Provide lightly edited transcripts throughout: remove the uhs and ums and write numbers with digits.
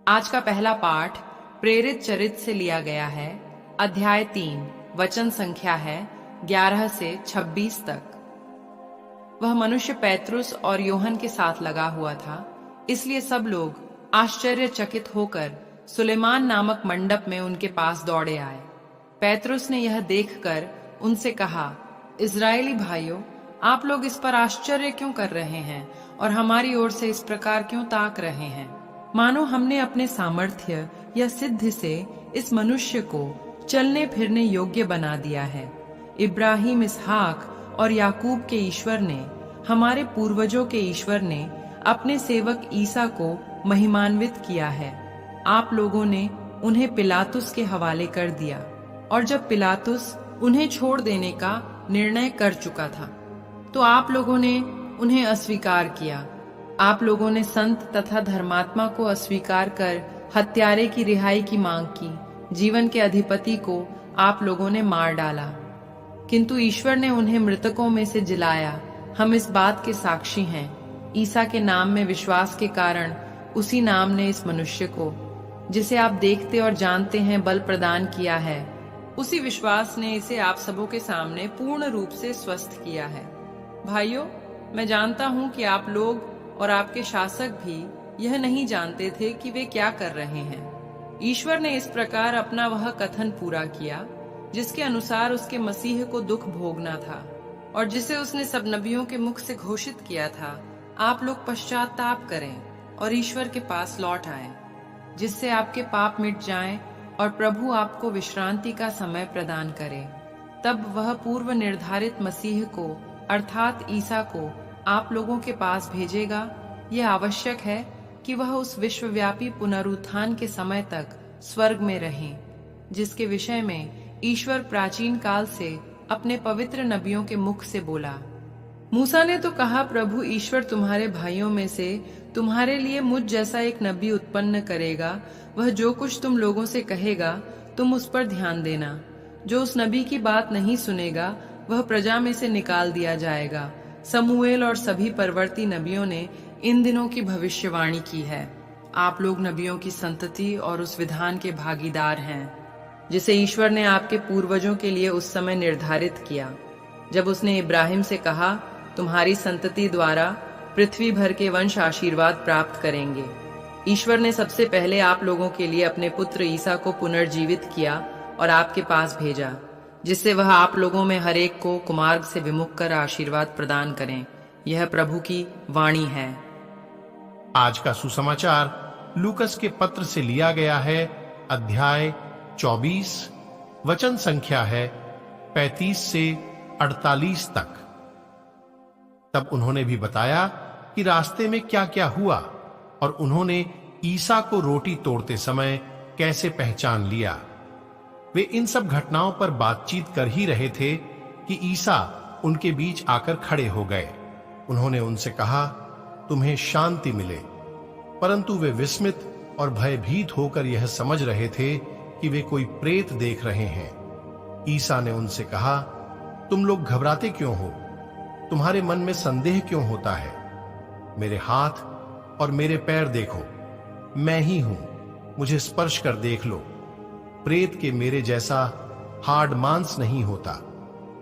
आज का पहला पाठ प्रेरित चरित्र से लिया गया है। अध्याय 3, वचन संख्या है 11 से 26 तक। वह मनुष्य पैतरुस और योहन के साथ लगा हुआ था, इसलिए सब लोग आश्चर्यचकित होकर सुलेमान नामक मंडप में उनके पास दौड़े आए। पैतरुस ने यह देखकर उनसे कहा, इस्राएली भाइयों, आप लोग इस पर आश्चर्य क्यों कर रहे हैं और हमारी ओर से इस प्रकार क्यों ताक रहे हैं? मानो हमने अपने सामर्थ्य या सिद्धि से इस मनुष्य को चलने फिरने योग्य बना दिया है। इब्राहिम, इसहाक और याकूब के ईश्वर ने, हमारे पूर्वजों के ईश्वर ने अपने सेवक ईसा को महिमान्वित किया है। आप लोगों ने उन्हें पिलातुस के हवाले कर दिया, और जब पिलातुस उन्हें छोड़ देने का निर्णय कर चुका था तो आप लोगों ने उन्हें अस्वीकार किया। आप लोगों ने संत तथा धर्मात्मा को अस्वीकार कर हत्यारे की रिहाई की मांग की। जीवन के अधिपति को आप लोगों ने मार डाला, किंतु ईश्वर ने उन्हें मृतकों में से जिलाया। हम इस बात के साक्षी हैं। ईसा के नाम में विश्वास के कारण उसी नाम ने इस मनुष्य को, जिसे आप देखते और जानते हैं, बल प्रदान किया है। उसी विश्वास ने इसे आप सबों के सामने पूर्ण रूप से स्वस्थ किया है। भाइयों, मैं जानता हूं कि आप लोग और आपके शासक भी यह नहीं जानते थे कि वे क्या कर रहे हैं। ईश्वर ने इस प्रकार अपना वह कथन पूरा किया जिसके अनुसार उसके मसीह को दुख भोगना था, और जिसे उसने सब नबियों के मुख से घोषित किया था, आप लोग पश्चाताप करें और ईश्वर के पास लौट आएं, जिससे आपके पाप मिट जाएं और प्रभु आपको विश्रांति का समय प्रदान करे। तब वह पूर्व निर्धारित मसीह को, अर्थात ईसा को, आप लोगों के पास भेजेगा। यह आवश्यक है कि वह उस विश्वव्यापी पुनरुत्थान के समय तक स्वर्ग में रहें, जिसके विषय में ईश्वर प्राचीन काल से अपने पवित्र नबियों के मुख से बोला। मूसा ने तो कहा, प्रभु ईश्वर तुम्हारे भाइयों में से तुम्हारे लिए मुझ जैसा एक नबी उत्पन्न करेगा। वह जो कुछ तुम लोगों से कहेगा तुम उस पर ध्यान देना। जो उस नबी की बात नहीं सुनेगा वह प्रजा में से निकाल दिया जाएगा। समूएल और सभी परवर्ती नबियों ने इन दिनों की भविष्यवाणी की है। आप लोग नबियों की संतति और उस विधान के भागीदार हैं जिसे ईश्वर ने आपके पूर्वजों के लिए उस समय निर्धारित किया, जब उसने इब्राहिम से कहा, तुम्हारी संतति द्वारा पृथ्वी भर के वंश आशीर्वाद प्राप्त करेंगे। ईश्वर ने सबसे पहले आप लोगों के लिए अपने पुत्र ईसा को पुनर्जीवित किया और आपके पास भेजा, जिससे वह आप लोगों में हर एक को कुमार्ग से विमुख कर आशीर्वाद प्रदान करें। यह प्रभु की वाणी है। आज का सुसमाचार लूकस के पत्र से लिया गया है। अध्याय 24, वचन संख्या है 35 से 48 तक। तब उन्होंने भी बताया कि रास्ते में क्या क्या हुआ, और उन्होंने ईसा को रोटी तोड़ते समय कैसे पहचान लिया। वे इन सब घटनाओं पर बातचीत कर ही रहे थे कि ईसा उनके बीच आकर खड़े हो गए। उन्होंने उनसे कहा, तुम्हें शांति मिले। परंतु वे विस्मित और भयभीत होकर यह समझ रहे थे कि वे कोई प्रेत देख रहे हैं। ईसा ने उनसे कहा, तुम लोग घबराते क्यों हो? तुम्हारे मन में संदेह क्यों होता है? मेरे हाथ और मेरे पैर देखो, मैं ही हूं, मुझे स्पर्श कर देख लो। प्रेत के मेरे जैसा हाड़ मांस नहीं होता।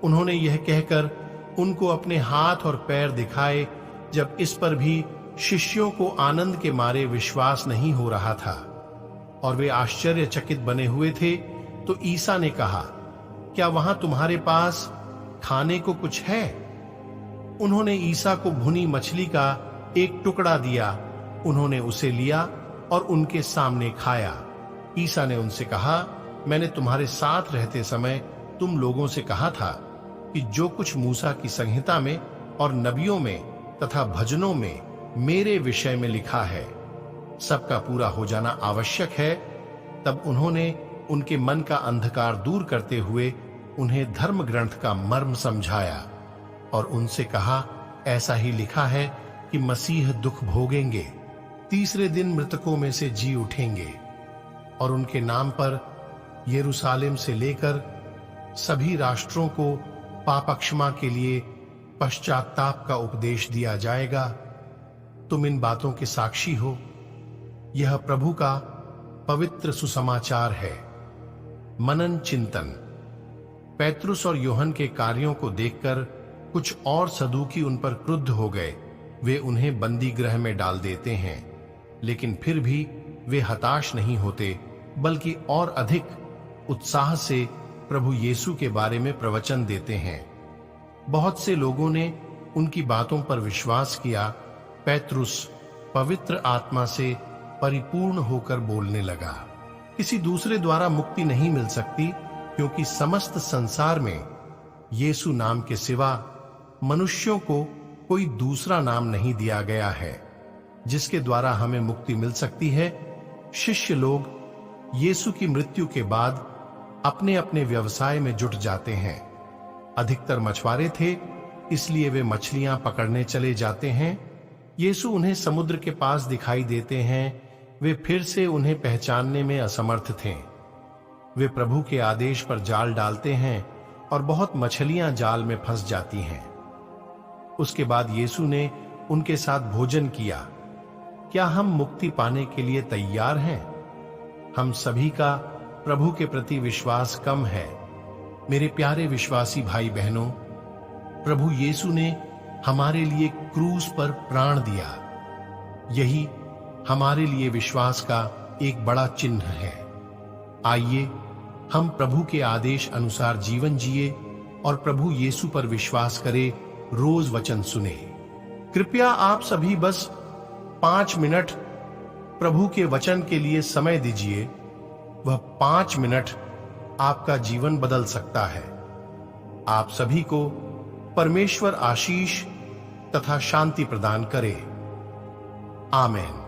उन्होंने यह कहकर उनको अपने हाथ और पैर दिखाए। जब इस पर भी शिष्यों को आनंद के मारे विश्वास नहीं हो रहा था और वे आश्चर्यचकित बने हुए थे, तो ईसा ने कहा, क्या वहां तुम्हारे पास खाने को कुछ है? उन्होंने ईसा को भुनी मछली का एक टुकड़ा दिया। उन्होंने उसे लिया और उनके सामने खाया। ईसा ने उनसे कहा, मैंने तुम्हारे साथ रहते समय तुम लोगों से कहा था कि जो कुछ मूसा की संहिता में और नबियों में तथा भजनों में मेरे विषय में लिखा है, सबका पूरा हो जाना आवश्यक है। तब उन्होंने उनके मन का अंधकार दूर करते हुए उन्हें धर्म ग्रंथ का मर्म समझाया और उनसे कहा, ऐसा ही लिखा है कि मसीह दुख भोगेंगे, तीसरे दिन मृतकों में से जी उठेंगे, और उनके नाम पर यरूशलेम से लेकर सभी राष्ट्रों को पाप क्षमा के लिए पश्चाताप का उपदेश दिया जाएगा। तुम इन बातों के साक्षी हो। यह प्रभु का पवित्र सुसमाचार है। मनन चिंतन। पेत्रुस और यूहन्ना के कार्यों को देखकर कुछ और सदूकी उन पर क्रुद्ध हो गए। वे उन्हें बंदी गृह में डाल देते हैं, लेकिन फिर भी वे हताश नहीं होते, बल्कि और अधिक उत्साह से प्रभु यीशु के बारे में प्रवचन देते हैं। बहुत से लोगों ने उनकी बातों पर विश्वास किया। पेत्रुस पवित्र आत्मा से परिपूर्ण होकर बोलने लगा, किसी दूसरे द्वारा मुक्ति नहीं मिल सकती, क्योंकि समस्त संसार में यीशु नाम के सिवा मनुष्यों को कोई दूसरा नाम नहीं दिया गया है जिसके द्वारा हमें मुक्ति मिल सकती है। शिष्य लोग यीशु की मृत्यु के बाद अपने अपने व्यवसाय में जुट जाते हैं। अधिकतर मछुआरे थे, इसलिए वे मछलियां पकड़ने चले जाते हैं। यीशु उन्हें समुद्र के पास दिखाई देते हैं। वे फिर से उन्हें पहचानने में असमर्थ थे। वे प्रभु के आदेश पर जाल डालते हैं और बहुत मछलियां जाल में फंस जाती हैं। उसके बाद यीशु ने उनके साथ भोजन किया। क्या हम मुक्ति पाने के लिए तैयार हैं? हम सभी का प्रभु के प्रति विश्वास कम है। मेरे प्यारे विश्वासी भाई बहनों, प्रभु यीशु ने हमारे लिए क्रूस पर प्राण दिया। यही हमारे लिए विश्वास का एक बड़ा चिन्ह है। आइए हम प्रभु के आदेश अनुसार जीवन जिए और प्रभु यीशु पर विश्वास करें, रोज वचन सुने। कृपया आप सभी बस 5 मिनट प्रभु के वचन के लिए समय दीजिए। वह 5 मिनट आपका जीवन बदल सकता है। आप सभी को परमेश्वर आशीष तथा शांति प्रदान करे। आमीन।